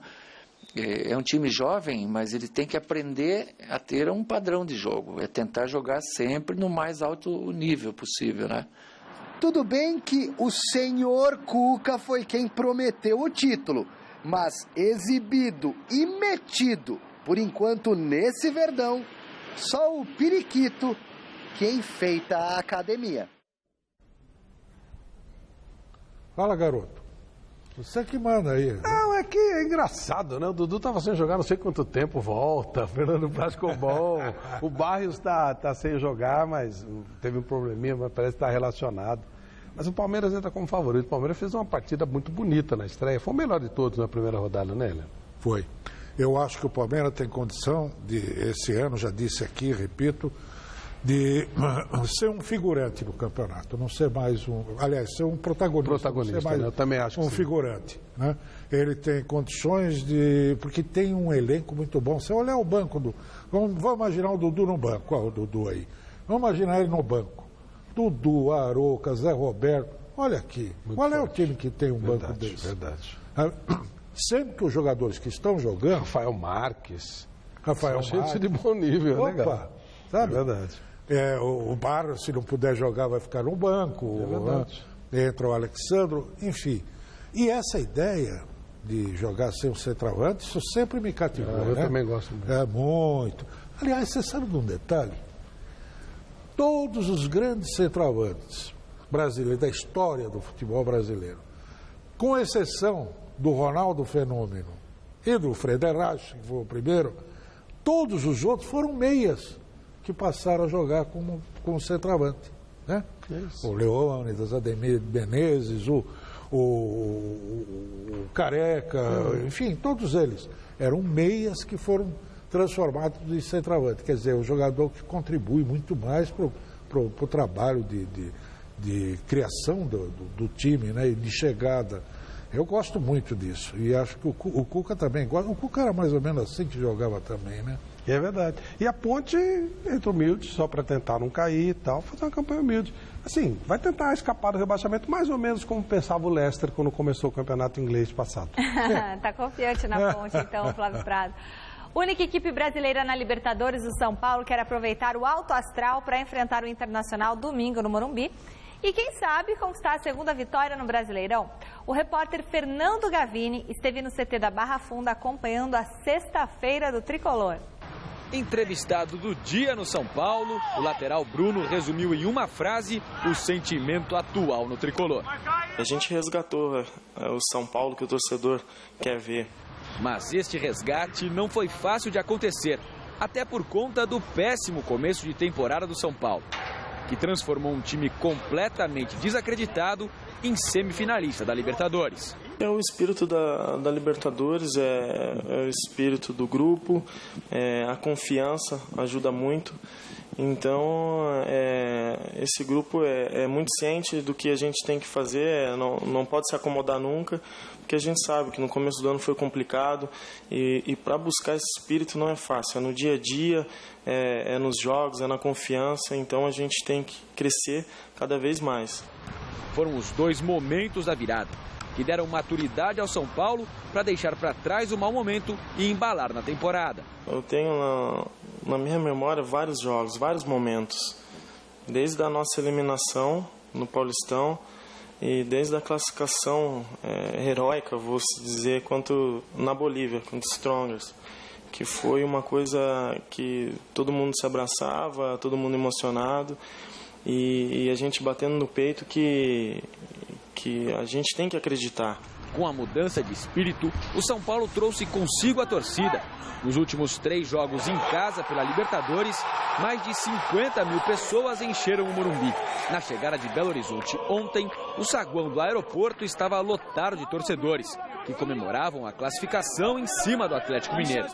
é um time jovem, mas ele tem que aprender a ter um padrão de jogo. É tentar jogar sempre no mais alto nível possível, né? Tudo bem que o senhor Cuca foi quem prometeu o título, mas exibido e metido, por enquanto, nesse Verdão, só o periquito que enfeita a academia. Fala, garoto. Você que manda aí. Não, é que é engraçado, né? O Dudu estava sem jogar não sei quanto tempo, volta. Fernando Praz ficou bom. O Barrios tá sem jogar, mas teve um probleminha, mas parece que está relacionado. Mas o Palmeiras entra como favorito. O Palmeiras fez uma partida muito bonita na estreia. Foi o melhor de todos na primeira rodada, né, Helena? Foi. Eu acho que o Palmeiras tem condição de, esse ano, já disse aqui, repito, de ser um figurante no campeonato, não ser mais ser um protagonista, não ser mais, né? Eu também acho um figurante, né? Ele tem condições porque tem um elenco muito bom. Se olhar o banco vamos imaginar o Dudu no banco. Qual o Dudu aí? Vamos imaginar ele no banco. Dudu, Arouca, Zé Roberto. Olha aqui. Qual é o time que tem um banco desse? Verdade. Sempre que os jogadores que estão jogando... Rafael Marques. Gente de bom nível, opa, legal. Sabe? É verdade. O Barros, se não puder jogar, vai ficar no banco. É verdade. Entra o Alexandro, enfim. E essa ideia de jogar sem um centroavante, isso sempre me cativou. Eu também gosto muito. Muito. Aliás, você sabe de um detalhe? Todos os grandes centroavantes brasileiros, da história do futebol brasileiro, com exceção do Ronaldo Fenômeno e do Frederich, que foi o primeiro, todos os outros foram meias que passaram a jogar como centroavante, né? O Leônidas, Ademir Menezes, o Careca, enfim, todos eles eram meias que foram transformados em centroavante. Quer dizer, o jogador que contribui muito mais para o trabalho de criação do time, né? E de chegada. Eu gosto muito disso e acho que o Cuca também gosta. O Cuca era mais ou menos assim que jogava também, né? É verdade. E a Ponte entra humilde, só para tentar não cair e tal, fazer uma campanha humilde. Assim, vai tentar escapar do rebaixamento, mais ou menos como pensava o Leicester quando começou o campeonato inglês passado. Tá confiante na Ponte, então, Flávio Prado. Única equipe brasileira na Libertadores, o São Paulo quer aproveitar o alto astral para enfrentar o Internacional domingo no Morumbi. E quem sabe conquistar a segunda vitória no Brasileirão. O repórter Fernando Gavini esteve no CT da Barra Funda acompanhando a sexta-feira do Tricolor. Entrevistado do dia no São Paulo, o lateral Bruno resumiu em uma frase o sentimento atual no Tricolor. A gente resgatou o São Paulo que o torcedor quer ver. Mas este resgate não foi fácil de acontecer, até por conta do péssimo começo de temporada do São Paulo, que transformou um time completamente desacreditado em semifinalista da Libertadores. É o espírito da Libertadores, é o espírito do grupo, a confiança ajuda muito. Então, esse grupo é muito ciente do que a gente tem que fazer, não pode se acomodar nunca, porque a gente sabe que no começo do ano foi complicado e para buscar esse espírito não é fácil, é no dia a dia, é nos jogos, é na confiança, então a gente tem que crescer cada vez mais. Foram os dois momentos da virada, que deram maturidade ao São Paulo para deixar para trás o mau momento e embalar na temporada. Eu tenho na minha memória vários jogos, vários momentos, desde a nossa eliminação no Paulistão e desde a classificação heróica, vou dizer, quanto na Bolívia, contra os Strongers, que foi uma coisa que todo mundo se abraçava, todo mundo emocionado e a gente batendo no peito que a gente tem que acreditar. Com a mudança de espírito, o São Paulo trouxe consigo a torcida. Nos últimos 3 jogos em casa pela Libertadores, mais de 50 mil pessoas encheram o Morumbi. Na chegada de Belo Horizonte ontem, o saguão do aeroporto estava lotado de torcedores, que comemoravam a classificação em cima do Atlético Mineiro.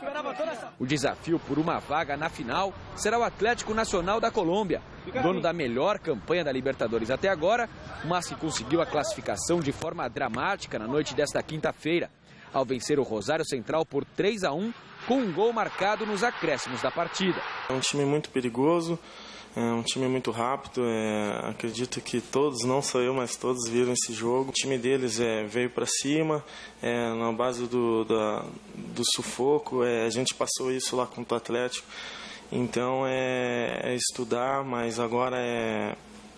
O desafio por uma vaga na final será o Atlético Nacional da Colômbia, dono da melhor campanha da Libertadores até agora, mas que conseguiu a classificação de forma dramática na noite desta quinta-feira. ao vencer o Rosário Central por 3-1, com um gol marcado nos acréscimos da partida. É um time muito perigoso, é um time muito rápido, acredito que todos, não só eu, mas todos viram esse jogo. O time deles veio para cima, na base do sufoco, a gente passou isso lá contra o Atlético. Então é estudar, mas agora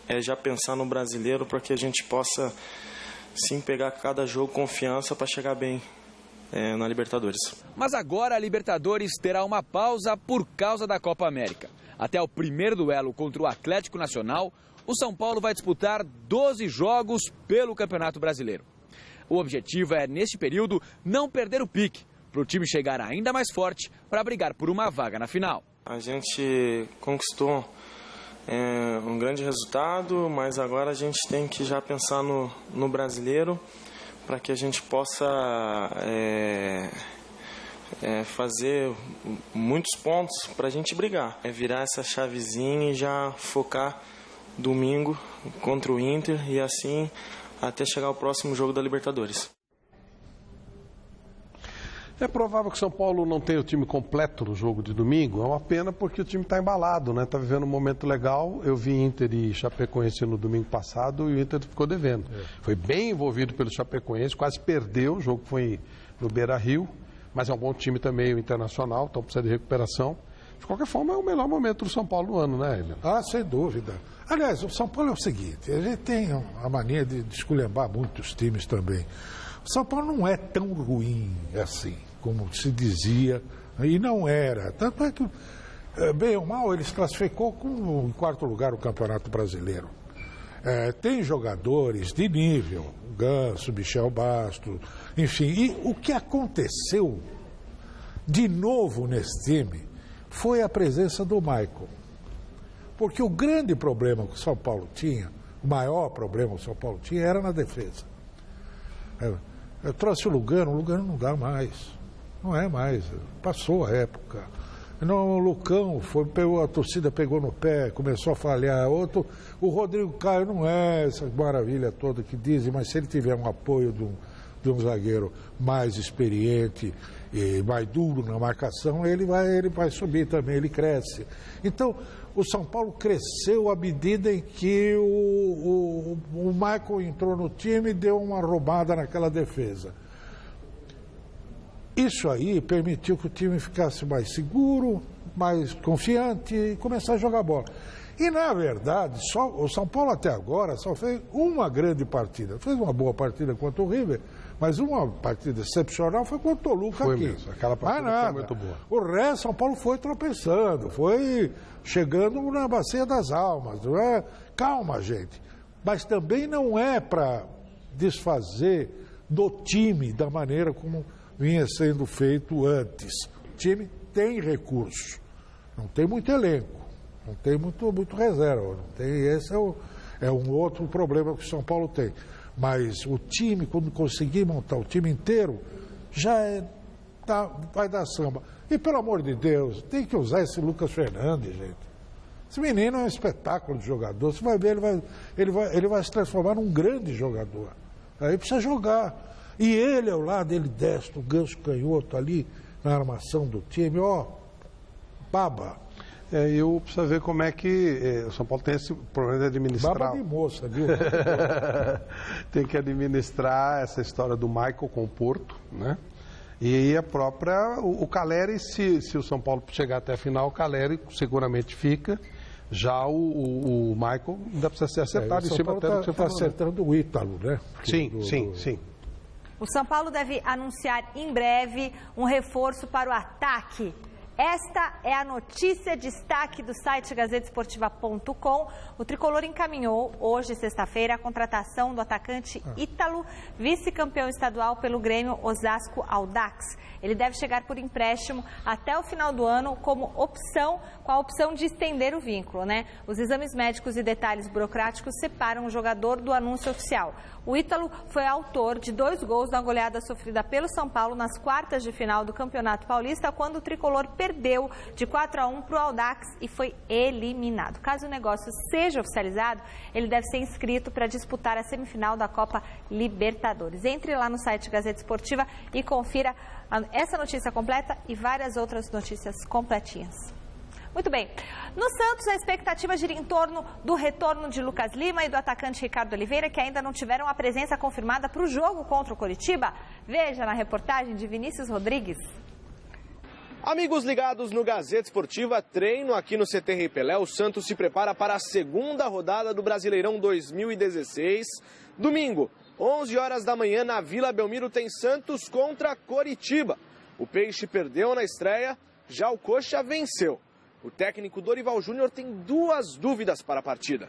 é já pensar no brasileiro para que a gente possa sim pegar cada jogo confiança para chegar bem na Libertadores. Mas agora a Libertadores terá uma pausa por causa da Copa América. Até o primeiro duelo contra o Atlético Nacional, o São Paulo vai disputar 12 jogos pelo Campeonato Brasileiro. O objetivo é, neste período, não perder o pique, para o time chegar ainda mais forte para brigar por uma vaga na final. A gente conquistou um grande resultado, mas agora a gente tem que já pensar no brasileiro para que a gente possa fazer muitos pontos para a gente brigar. Virar essa chavezinha e já focar domingo contra o Inter e assim até chegar ao próximo jogo da Libertadores. É provável que o São Paulo não tenha o time completo no jogo de domingo. É uma pena porque o time está embalado, né? Está vivendo um momento legal. Eu vi Inter e Chapecoense no domingo passado e o Inter ficou devendo. Foi bem envolvido pelo Chapecoense, quase perdeu. O jogo foi no Beira-Rio, mas é um bom time também, o Internacional, então precisa de recuperação. De qualquer forma, é o melhor momento do São Paulo no ano, né, Helena? Ah, sem dúvida. Aliás, o São Paulo é o seguinte, a gente tem a mania de esculhambar muitos times também. O São Paulo não é tão ruim assim, como se dizia, e não era. Tanto é que, bem ou mal, ele se classificou em quarto lugar no Campeonato Brasileiro. Tem jogadores de nível, Ganso, Michel Bastos, enfim. E o que aconteceu de novo nesse time foi a presença do Maicon. Porque o grande problema que o São Paulo tinha, o maior problema que o São Paulo tinha, era na defesa. Eu trouxe o Lugano não dá mais. Não é mais, passou a época. O Lucão a torcida pegou no pé, começou a falhar. O Rodrigo Caio não é essa maravilha toda que dizem, mas se ele tiver um apoio de um zagueiro mais experiente e mais duro na marcação, ele vai subir também, ele cresce. Então, o São Paulo cresceu à medida em que o Michael entrou no time e deu uma roubada naquela defesa. Isso aí permitiu que o time ficasse mais seguro, mais confiante e começar a jogar bola. E, na verdade, o São Paulo até agora só fez uma grande partida. Fez uma boa partida contra o River, mas uma partida excepcional foi contra o Toluca foi aqui. Mesmo. Aquela partida foi muito boa. O resto, São Paulo foi tropeçando, foi chegando na bacia das almas. Não é? Calma, gente. Mas também não é para desfazer do time da maneira como vinha sendo feito antes. O time tem recurso, não tem muito elenco, não tem muito reserva. Não tem, esse é um outro problema que o São Paulo tem. Mas o time, quando conseguir montar o time inteiro, vai dar samba. E, pelo amor de Deus, tem que usar esse Lucas Fernandes, gente. Esse menino é um espetáculo de jogador. Você vai ver, ele vai se transformar num grande jogador. Aí precisa jogar. E ele, ao lado, ele destro, o Ganso canhoto ali, na armação do time, baba. Eu preciso ver como é que o São Paulo tem esse problema de administrar. Baba de moça, viu? Tem que administrar essa história do Michael com o Porto, né? E a própria, o Caleri, se o São Paulo chegar até a final, o Caleri seguramente fica. Já o Michael ainda precisa ser acertado. O São Paulo está acertando o Ítalo, né? Sim. O São Paulo deve anunciar em breve um reforço para o ataque. Esta é a notícia destaque do site gazetesportiva.com. O tricolor encaminhou hoje, sexta-feira, a contratação do atacante Ítalo, vice-campeão estadual pelo Grêmio Osasco Audax. Ele deve chegar por empréstimo até o final do ano com a opção de estender o vínculo, né? Os exames médicos e detalhes burocráticos separam o jogador do anúncio oficial. O Ítalo foi autor de 2 gols na goleada sofrida pelo São Paulo nas quartas de final do Campeonato Paulista, quando o tricolor perdeu de 4-1 para o Audax e foi eliminado. Caso o negócio seja oficializado, ele deve ser inscrito para disputar a semifinal da Copa Libertadores. Entre lá no site Gazeta Esportiva e confira essa notícia completa e várias outras notícias completinhas. Muito bem. No Santos, a expectativa gira em torno do retorno de Lucas Lima e do atacante Ricardo Oliveira, que ainda não tiveram a presença confirmada para o jogo contra o Coritiba. Veja na reportagem de Vinícius Rodrigues. Amigos ligados no Gazeta Esportiva, treino aqui no CT Rei Pelé. O Santos se prepara para a segunda rodada do Brasileirão 2016. Domingo, 11 horas da manhã, na Vila Belmiro, tem Santos contra Coritiba. O Peixe perdeu na estreia, já o Coxa venceu. O técnico Dorival Júnior tem duas dúvidas para a partida: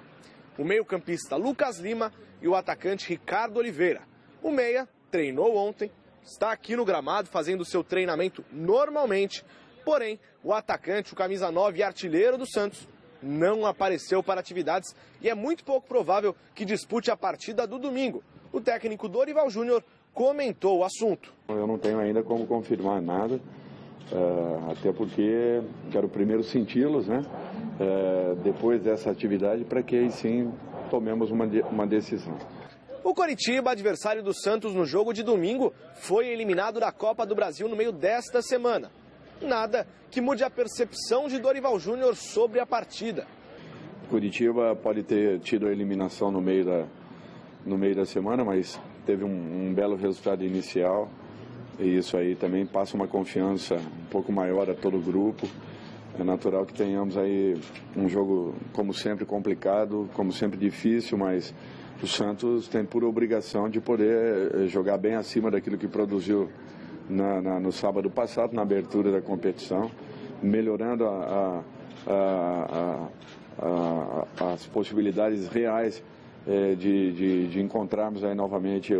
o meio-campista Lucas Lima e o atacante Ricardo Oliveira. O meia treinou ontem, está aqui no gramado fazendo seu treinamento normalmente, porém o atacante, o camisa 9 e artilheiro do Santos, não apareceu para atividades e é muito pouco provável que dispute a partida do domingo. O técnico Dorival Júnior comentou o assunto. Eu não tenho ainda como confirmar nada. Até porque quero primeiro senti-los, né? Depois dessa atividade, para que aí sim tomemos uma decisão. O Coritiba, adversário do Santos no jogo de domingo, foi eliminado da Copa do Brasil no meio desta semana. Nada que mude a percepção de Dorival Júnior sobre a partida. Coritiba pode ter tido a eliminação no meio da semana, mas teve um belo resultado inicial. E isso aí também passa uma confiança um pouco maior a todo o grupo. É natural que tenhamos aí um jogo, como sempre, complicado, como sempre difícil, mas o Santos tem por obrigação de poder jogar bem acima daquilo que produziu no sábado passado, na abertura da competição, melhorando as possibilidades reais de encontrarmos aí novamente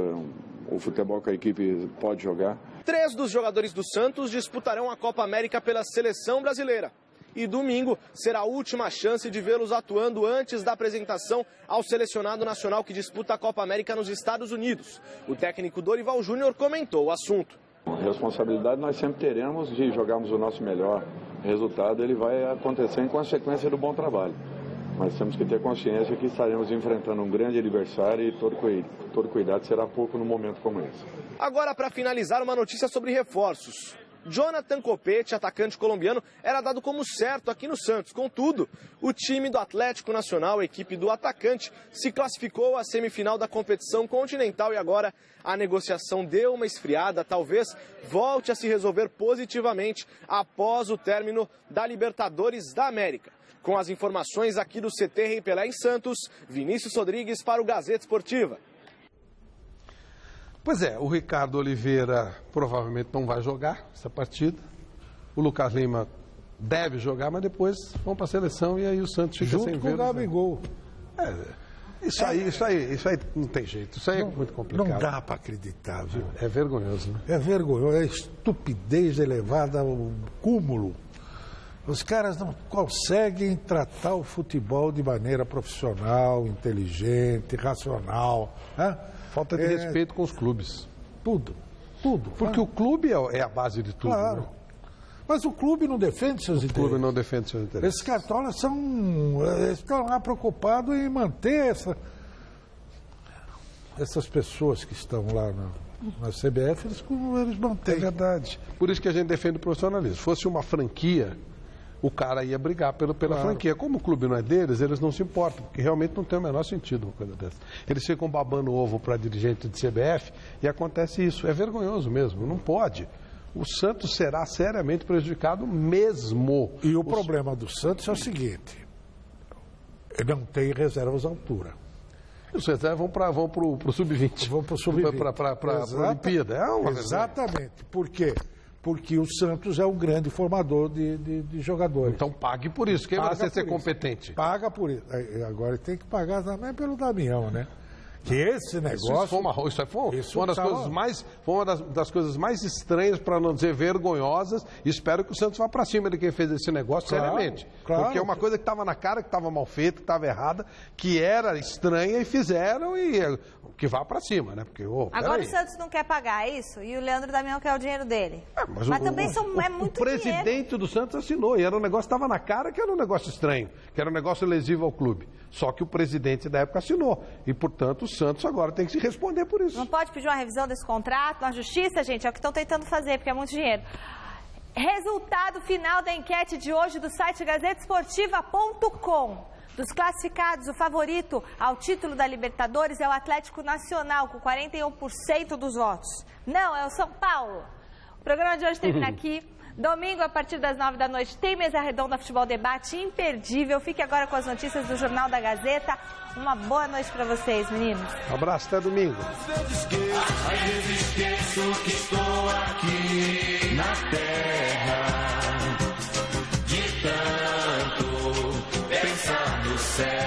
o futebol que a equipe pode jogar. 3 dos jogadores do Santos disputarão a Copa América pela seleção brasileira. E domingo será a última chance de vê-los atuando antes da apresentação ao selecionado nacional que disputa a Copa América nos Estados Unidos. O técnico Dorival Júnior comentou o assunto. Responsabilidade nós sempre teremos de jogarmos o nosso melhor. O resultado ele vai acontecer em consequência do bom trabalho. Mas temos que ter consciência que estaremos enfrentando um grande adversário e todo cuidado será pouco num momento como esse. Agora, para finalizar, uma notícia sobre reforços. Jonathan Copete, atacante colombiano, era dado como certo aqui no Santos. Contudo, o time do Atlético Nacional, a equipe do atacante, se classificou à semifinal da competição continental e agora a negociação deu uma esfriada. Talvez volte a se resolver positivamente após o término da Libertadores da América. Com as informações aqui do CT Rei Pelé em Santos, Vinícius Rodrigues para o Gazeta Esportiva. Pois é, o Ricardo Oliveira provavelmente não vai jogar essa partida. O Lucas Lima deve jogar, mas depois vão para a seleção e aí o Santos fica sem ver. Junto com o Gabigol. Isso aí não tem jeito. Isso aí é muito complicado. Não dá para acreditar, viu? É vergonhoso, né? É vergonhoso, é estupidez elevada ao cúmulo. Os caras não conseguem tratar o futebol de maneira profissional, inteligente, racional. Né? Falta de respeito com os clubes. Tudo. Porque o clube é a base de tudo. Claro. Né? Mas o clube não defende seus interesses. O clube não defende seus interesses. Esses cartolas estão lá preocupados em manter essas pessoas que estão lá na CBF, eles mantêm. É verdade. Por isso que a gente defende o profissionalismo. Se fosse uma franquia, o cara ia brigar pela franquia. Como o clube não é deles, eles não se importam, porque realmente não tem o menor sentido uma coisa dessa. Eles ficam babando ovo para dirigente de CBF e acontece isso. É vergonhoso mesmo, não pode. O Santos será seriamente prejudicado mesmo. E o problema do Santos é o seguinte, ele não tem reservas à altura. Os reservas vão para o Sub-20. Vão para o Sub-20. Para a Olimpíada. Exatamente. Por quê? Porque o Santos é um grande formador de jogadores. Então pague por isso. Quem vai ser competente? Paga por isso. Agora tem que pagar também pelo Damião, né? Que esse negócio... Foi uma das coisas mais estranhas, para não dizer vergonhosas. Espero que o Santos vá para cima de quem fez esse negócio, seriamente. Claro. Porque é uma coisa que estava na cara, que estava mal feita, que estava errada, que era estranha, e fizeram, e que vá para cima, né? Porque, agora o Santos não quer pagar, é isso? E o Leandro Damião quer o dinheiro dele. Mas também é muito dinheiro. O presidente do Santos assinou, e era um negócio que estava na cara, que era um negócio estranho, que era um negócio lesivo ao clube. Só que o presidente da época assinou. E, portanto, o Santos agora tem que se responder por isso. Não pode pedir uma revisão desse contrato na justiça, gente? É o que estão tentando fazer, porque é muito dinheiro. Resultado final da enquete de hoje do site gazetesportiva.com. Dos classificados, o favorito ao título da Libertadores é o Atlético Nacional, com 41% dos votos. Não, é o São Paulo. O programa de hoje termina aqui. Domingo, a partir das 9 da noite, tem Mesa Redonda Futebol Debate imperdível. Fique agora com as notícias do Jornal da Gazeta. Uma boa noite para vocês, meninos. Um abraço, até domingo. Às vezes esqueço que estou aqui na terra, de tanto pensar no céu.